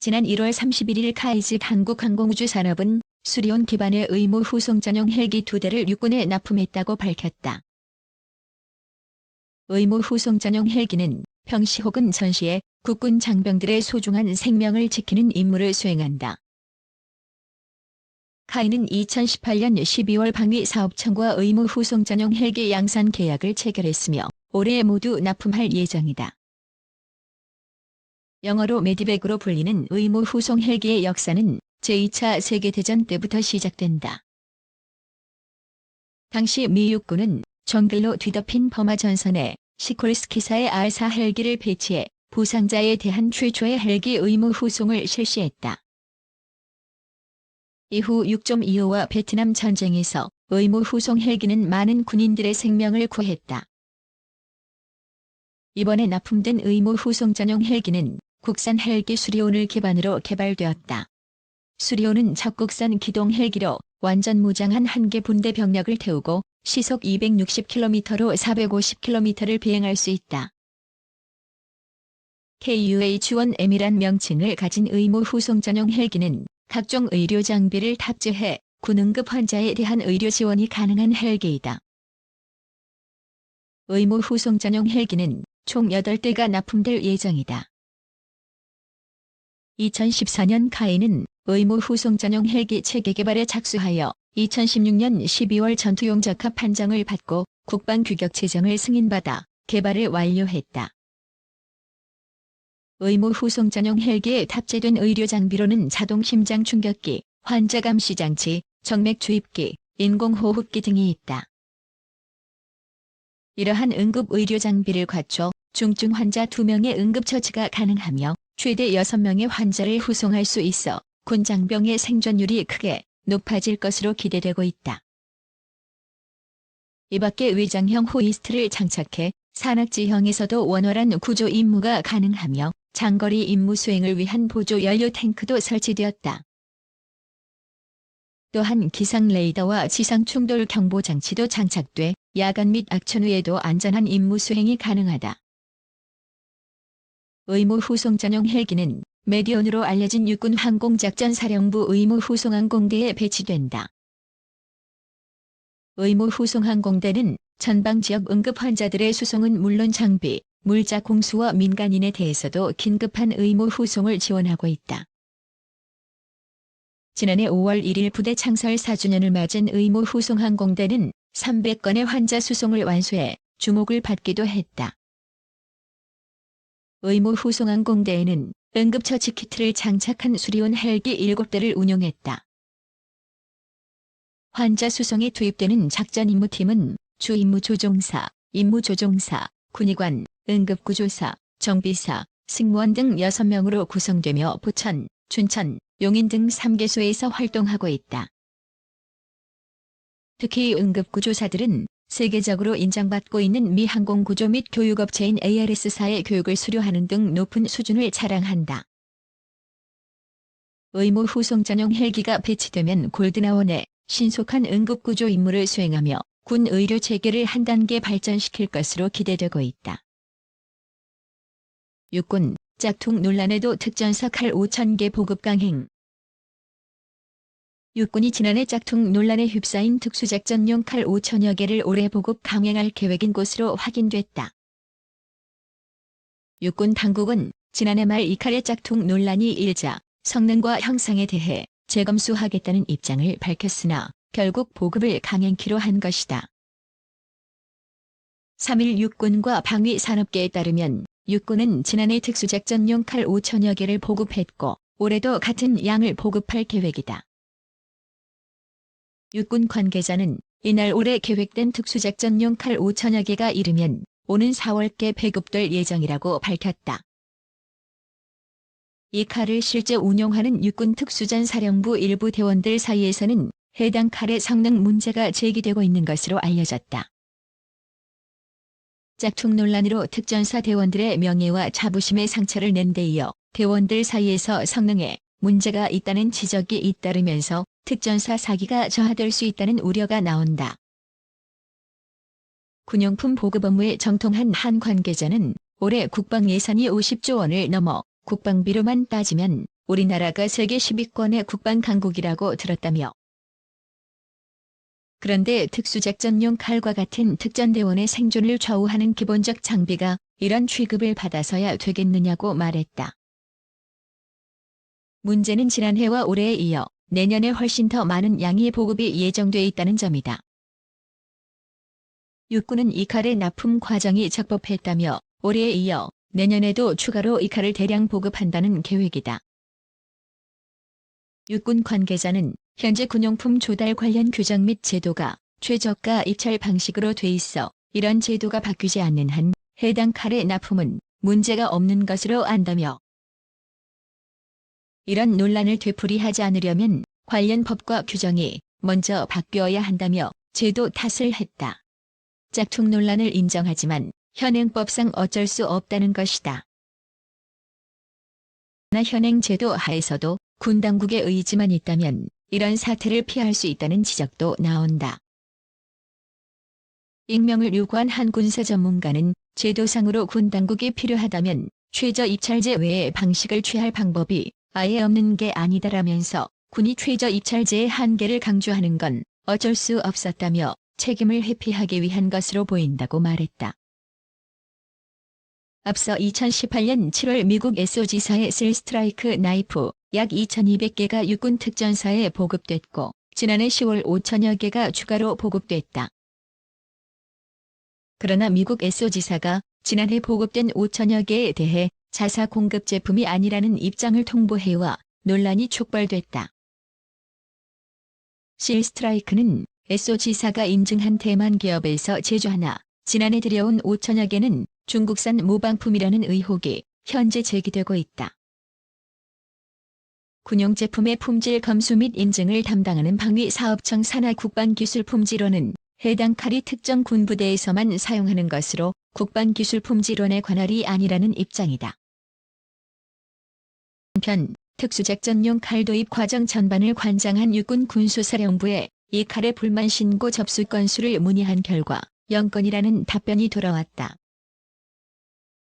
지난 1월 31일 카이즈 한국항공우주산업은 수리온 기반의 의무 후송 전용 헬기 2대를 육군에 납품했다고 밝혔다. 의무 후송 전용 헬기는 평시 혹은 전시에 국군 장병들의 소중한 생명을 지키는 임무를 수행한다. 카이는 2018년 12월 방위사업청과 의무 후송 전용 헬기 양산 계약을 체결했으며 올해 모두 납품할 예정이다. 영어로 메디백으로 불리는 의무 후송 헬기의 역사는 제2차 세계대전 때부터 시작된다. 당시 미 육군은 정글로 뒤덮인 버마 전선에 시콜스키사의 R4 헬기를 배치해 부상자에 대한 최초의 헬기 의무 후송을 실시했다. 이후 6.25와 베트남 전쟁에서 의무 후송 헬기는 많은 군인들의 생명을 구했다. 이번에 납품된 의무 후송 전용 헬기는 국산 헬기 수리온을 기반으로 개발되었다. 수리온은 적국산 기동 헬기로 완전 무장한 한 개 분대 병력을 태우고 시속 260km로 450km를 비행할 수 있다. KUH-1M이란 명칭을 가진 의무 후송 전용 헬기는 각종 의료 장비를 탑재해 군응급 환자에 대한 의료 지원이 가능한 헬기이다. 의무 후송 전용 헬기는 총 8대가 납품될 예정이다. 2014년 카이는 의무 후송 전용 헬기 체계 개발에 착수하여 2016년 12월 전투용 적합 판정을 받고 국방규격제정을 승인받아 개발을 완료했다. 의무 후송 전용 헬기에 탑재된 의료 장비로는 자동 심장 충격기, 환자 감시 장치, 정맥 주입기, 인공호흡기 등이 있다. 이러한 응급 의료 장비를 갖춰 중증 환자 2명의 응급처치가 가능하며 최대 6명의 환자를 후송할 수 있어 군 장병의 생존율이 크게 높아질 것으로 기대되고 있다. 이 밖에 위장형 호이스트를 장착해 산악지형에서도 원활한 구조 임무가 가능하며 장거리 임무 수행을 위한 보조 연료 탱크도 설치되었다. 또한 기상 레이더와 지상 충돌 경보 장치도 장착돼 야간 및 악천 후에도 안전한 임무 수행이 가능하다. 의무 후송 전용 헬기는 메디온으로 알려진 육군 항공작전사령부 의무 후송항공대에 배치된다. 의무 후송항공대는 전방 지역 응급 환자들의 수송은 물론 장비, 물자 공수와 민간인에 대해서도 긴급한 의무 후송을 지원하고 있다. 지난해 5월 1일 부대 창설 4주년을 맞은 의무 후송항공대는 300건의 환자 수송을 완수해 주목을 받기도 했다. 의무 후송항공대에는 응급처치 키트를 장착한 수리온 헬기 7대를 운용했다. 환자 수송에 투입되는 작전임무팀은 주임무조종사, 임무조종사, 군의관, 응급구조사, 정비사, 승무원 등 6명으로 구성되며 포천, 춘천, 용인 등 3개소에서 활동하고 있다. 특히 응급구조사들은 세계적으로 인정받고 있는 미 항공구조 및 교육업체인 ARS사의 교육을 수료하는 등 높은 수준을 자랑한다. 의무 후송 전용 헬기가 배치되면 골드나원에 신속한 응급구조 임무를 수행하며 군 의료 체계를 한 단계 발전시킬 것으로 기대되고 있다. 육군, 짝퉁 논란에도 특전사 칼 5,000개 보급 강행. 육군이 지난해 짝퉁 논란에 휩싸인 특수작전용 칼 5,000여 개를 올해 보급 강행할 계획인 것으로 확인됐다. 육군 당국은 지난해 말 이 칼의 짝퉁 논란이 일자 성능과 형상에 대해 재검수하겠다는 입장을 밝혔으나 결국 보급을 강행키로 한 것이다. 3일 육군과 방위산업계에 따르면 육군은 지난해 특수작전용 칼 5,000여 개를 보급했고 올해도 같은 양을 보급할 계획이다. 육군 관계자는 이날 올해 계획된 특수작전용 칼 5,000여 개가 이르면 오는 4월께 배급될 예정이라고 밝혔다. 이 칼을 실제 운용하는 육군 특수전사령부 일부 대원들 사이에서는 해당 칼의 성능 문제가 제기되고 있는 것으로 알려졌다. 짝퉁 논란으로 특전사 대원들의 명예와 자부심에 상처를 낸 데 이어 대원들 사이에서 성능에 문제가 있다는 지적이 잇따르면서 특전사 사기가 저하될 수 있다는 우려가 나온다. 군용품 보급 업무에 정통한 한 관계자는 올해 국방 예산이 50조 원을 넘어 국방비로만 따지면 우리나라가 세계 10위권의 국방 강국이라고 들었다며. 그런데 특수작전용 칼과 같은 특전대원의 생존을 좌우하는 기본적 장비가 이런 취급을 받아서야 되겠느냐고 말했다. 문제는 지난해와 올해에 이어 내년에 훨씬 더 많은 양의 보급이 예정돼 있다는 점이다. 육군은 이 칼의 납품 과정이 적법했다며 올해에 이어 내년에도 추가로 이 칼을 대량 보급한다는 계획이다. 육군 관계자는 현재 군용품 조달 관련 규정 및 제도가 최저가 입찰 방식으로 돼 있어 이런 제도가 바뀌지 않는 한 해당 칼의 납품은 문제가 없는 것으로 안다며, 이런 논란을 되풀이하지 않으려면 관련 법과 규정이 먼저 바뀌어야 한다며 제도 탓을 했다. 짝퉁 논란을 인정하지만 현행법상 어쩔 수 없다는 것이다. 그러나 현행 제도 하에서도 군 당국의 의지만 있다면 이런 사태를 피할 수 있다는 지적도 나온다. 익명을 요구한 한 군사 전문가는 제도상으로 군 당국이 필요하다면 최저 입찰제 외의 방식을 취할 방법이 아예 없는 게 아니다라면서 군이 최저 입찰제의 한계를 강조하는 건 어쩔 수 없었다며 책임을 회피하기 위한 것으로 보인다고 말했다. 앞서 2018년 7월 미국 SO지사의 실스트라이크 나이프 약 2,200개가 육군 특전사에 보급됐고 지난해 10월 5천여 개가 추가로 보급됐다. 그러나 미국 SO지사가 지난해 보급된 5천여 개에 대해 자사 공급 제품이 아니라는 입장을 통보해와 논란이 촉발됐다. 실스트라이크는 SO지사가 인증한 대만 기업에서 제조하나 지난해 들여온 5천여 개는 중국산 모방품이라는 의혹이 현재 제기되고 있다. 군용 제품의 품질 검수 및 인증을 담당하는 방위사업청 산하국방기술품질원은 해당 칼이 특정 군부대에서만 사용하는 것으로 국방기술품질원의 관할이 아니라는 입장이다. 한편 특수작전용 칼 도입 과정 전반을 관장한 육군 군수사령부에 이 칼의 불만 신고 접수 건수를 문의한 결과 0건이라는 답변이 돌아왔다.